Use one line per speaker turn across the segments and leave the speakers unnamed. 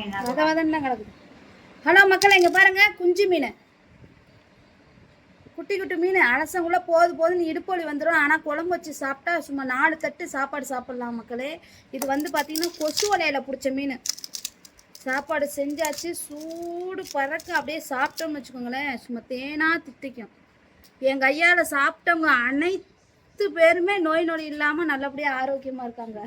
தான் கிடக்குது. ஹலோ மக்கள், இங்கே பாருங்க, குஞ்சு மீன், குட்டி குட்டி மீன் அலசங்குள்ள போதுன்னு இடுப்பொலி வந்துடும். ஆனால் குழம்பு வச்சு சாப்பிட்டா சும்மா 4 தட்டு சாப்பாடு சாப்பிட்லாம் மக்களே. இது வந்து பார்த்தீங்கன்னா கொசு வலையில் பிடிச்ச மீன். சாப்பாடு செஞ்சாச்சு, சூடு பறக்க அப்படியே சாப்பிட்டோம்னு வச்சுக்கோங்களேன், சும்மா தேனா தித்திக்கும். என் கையால் சாப்பிட்டவங்க அனைத்து பேருமே நோய் நொடி இல்லாமல் நல்லபடியாக ஆரோக்கியமாக இருக்காங்க.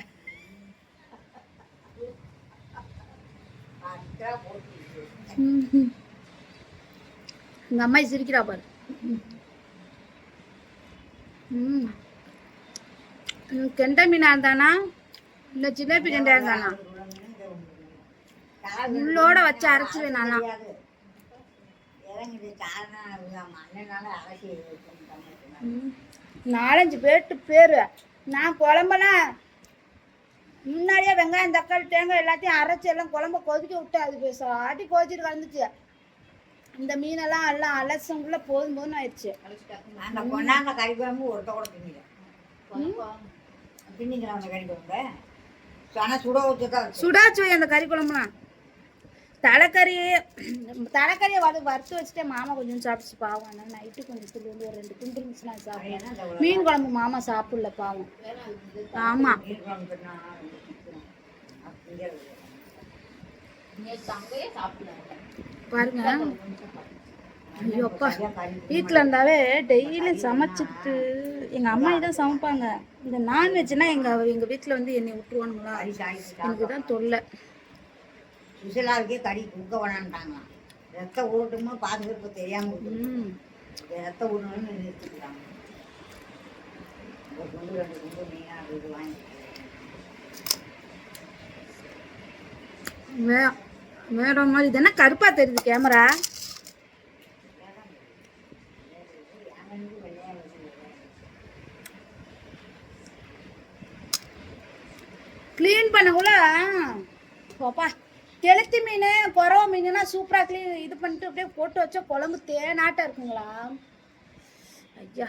எங்க அம்மா சிரிக்கிறா பாரு. கெண்டை மீனா இருந்தானா இல்லை ஜிலேபி கெண்டையா இருந்தானா உள்ளோட வச்சு அரைச்சிருவேன் நானா. நாலஞ்சு பேரு நான் குழம்பெல்லாம் முன்னாடியே வெங்காயம் தக்காளி தேங்காய் எல்லாத்தையும் அரைச்சி எல்லாம் குழம்ப கொதிக்க விட்டு அது ஆட்டி கொதிச்சிட்டு கலந்துச்சு. இந்த மீனெல்லாம் எல்லாம் அலசங்குள்ள போதும்னு ஆயிடுச்சு.
கறி குழம்பு ஒரு கூட
சுடாச்சு அந்த கறி குழம்புலாம். தலைக்கறியை வறுத்து வச்சுட்டே மாமா கொஞ்சம் சாப்பிட்டு பாவம். நைட்டு கொஞ்சம் வந்து ஒரு 2 துண்டு இருந்துச்சுன்னா சாப்பிடுவேன். மீன் குழம்பு மாமா சாப்பிடல பாவம். ஆமா பாருங்க. ஐயோ அப்பா, வீட்டில் இருந்தாவே டெய்லியும் சமைச்சிட்டு எங்கள் அம்மா தான் சமைப்பாங்க. இந்த நான்வெஜ்னா எங்கள் வீட்டில் வந்து என்னை விட்டுருவானுங்களா, எனக்கு தான் தொல்லை.
சுசலாவுக்கே கறி கொடுக்க வேணான்ட்டாங்களாம். ரத்த ஊட்டமும் பாதுகாப்பு தெரியாமல் ரத்த ஊட்டணும்னு நிறுத்திக்கிறாங்க. ஒரு குண்டு 2 குண்டு மீனாக அப்படி வாங்கி
வேற மாதிரி. இது என்ன கருப்பா தெரியுது கேமரா? கிளீன் பண்ணக்குள்ள பாப்பா, கெளுத்தி மீன் குறவை மீனுனா சூப்பராக க்ளீன் இது பண்ணிட்டு அப்படியே போட்டு வச்சா குழம்பு தேனாட்டம் இருக்குங்களா. ஐயா,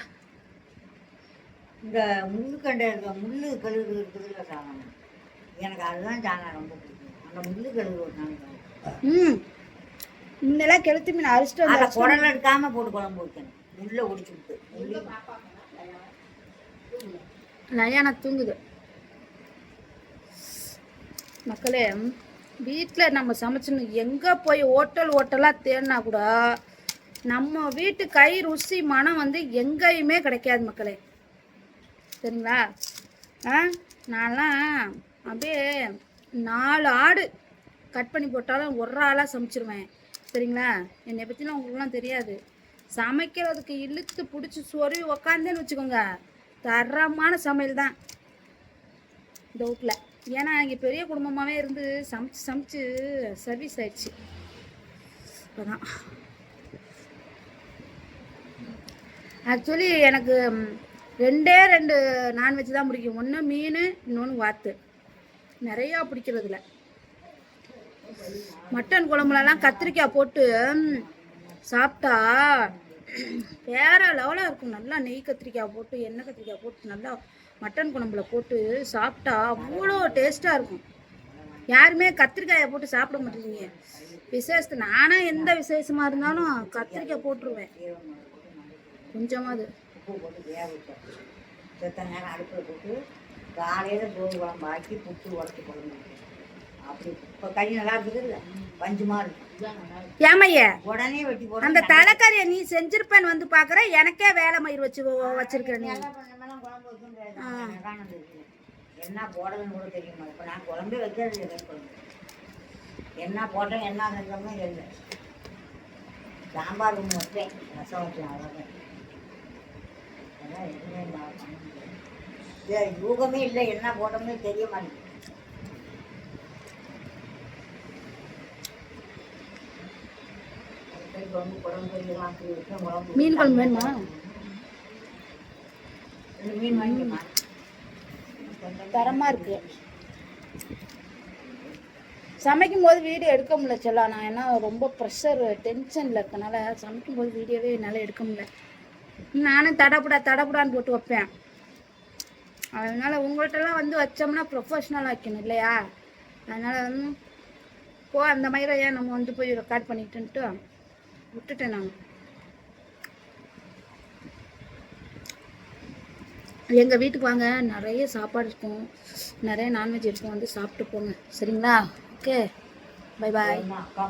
இந்த முள்ளுக்கண்டை முள்ளு கழுகு இருக்குதுல்ல சாமான், எனக்கு அதுதான் சாணம் ரொம்ப பிடிக்கும். அந்த முள்ளு கழுகு ஒரு நாளைக்கு
முன்னெல்லாம் கெளுத்தி மீன் அரிசிட்டு
அந்த குடல் எடுக்காம போட்டு குழம்பு வைக்கணும். முள்ளை ஒடிச்சு விட்டு
நயானா தூங்குது. மக்களே, வீட்டில் நம்ம சமைச்சணும். எங்கே போய் ஹோட்டலாக தேடினா கூட நம்ம வீட்டு கை ருசி மனம் வந்து எங்கேயுமே கிடைக்காது மக்களே, சரிங்களா? நான்லாம் அப்படியே 4 ஆடு கட் பண்ணி போட்டாலும் ஒரு ஆளாக சமைச்சிருவேன், சரிங்களா? என்னை பற்றிலாம் உங்களுக்குலாம் தெரியாது. சமைக்கிறதுக்கு இழுத்து பிடிச்சி சொருவி உக்காந்தேன்னு வச்சுக்கோங்க, தரமான சமையல் தான் இந்த வீட்டில். ஏன்னா இங்கே பெரிய குடும்பமாகவே இருந்து சமைச்சு சர்வீஸ் ஆயிடுச்சு. அதான் ஆக்சுவலி எனக்கு 2 நான்வெஜ் தான் பிடிக்கும். ஒன்று மீன், இன்னொன்று வாத்து. நிறையா பிடிக்கிறதுல மட்டன் குழம்புலலாம் கத்திரிக்காய் போட்டு சாப்பிட்டா வேற லெவலாக இருக்கும். நல்லா நெய் கத்திரிக்காய் போட்டு எண்ணெய் கத்திரிக்காய் போட்டு நல்லா மட்டன் குழம்புல போட்டு சாப்பிட்டா அவ்வளோ டேஸ்ட்டாக இருக்கும். யாருமே கத்திரிக்காயை போட்டு சாப்பிட மாட்டேங்க விசேஷத்து. நானும் எந்த விசேஷமாக இருந்தாலும் கத்திரிக்காய் போட்டுருவேன் கொஞ்சமாவது.
உப்பு போட்டு வேக வச்சோம். செத்த நேரம் அடுப்பில் போட்டு காலையில் சோறு குழம்பு ஆக்கி புட்டு உடச்சி குழம்பு அப்படி. இப்போ கறி நல்லா இருக்குது இல்லை, பஞ்சுமா இருக்கும்.
ஏமையே
உடனே வெட்டி போட
அந்த தலைக்கறியை நீ செஞ்சிருப்பேன்னு வந்து பார்க்குற. எனக்கே வேலை மயிர் வச்சிருக்கிற நீ.
குழம்பு வைக்க என்ன போடலன்னு கூட தெரியுமா? இப்போ நான் குழம்பே வைக்கிறது இல்லை. குழம்பு என்ன போட்டேன் என்ன செஞ்சோம்னா இல்லை. சாம்பார் ஒன்று வைப்பேன், ரசம் வைப்பேன், அவ்வளோதான். யூகமே இல்லை, என்ன போட்டோம்னே தெரிய மாட்டேங்குது.
மீன் குழம்பு வேணுமா?
மீன் வாங்கிமா,
தரமாக இருக்கு. சமைக்கும் போது வீடியோ எடுக்க முடியல செல்லா. நான் ஏன்னா ரொம்ப ப்ரெஷர் டென்ஷனில் இருக்கனால சமைக்கும் போது வீடியோவே என்னால் எடுக்க முடியல. நானும் தடப்புடான்னு போட்டு வைப்பேன். அதனால் உங்கள்கிட்டலாம் வந்து வச்சோம்னா ப்ரொஃபஷ்னலாக வைக்கணும் இல்லையா? அதனால் வந்து போ அந்த மயிரை ஏன் நம்ம வந்து போய் ரெக்கார்ட் பண்ணிட்டுன்ட்டு விட்டுட்டேன் நான். எங்கள் வீட்டுக்கு வாங்க, நிறைய சாப்பாடு இருக்கும், நிறைய நான்வெஜ் இருக்கும், வந்து சாப்பிட்டு போங்க சரிங்களா? Okay, bye bye.
அக்கா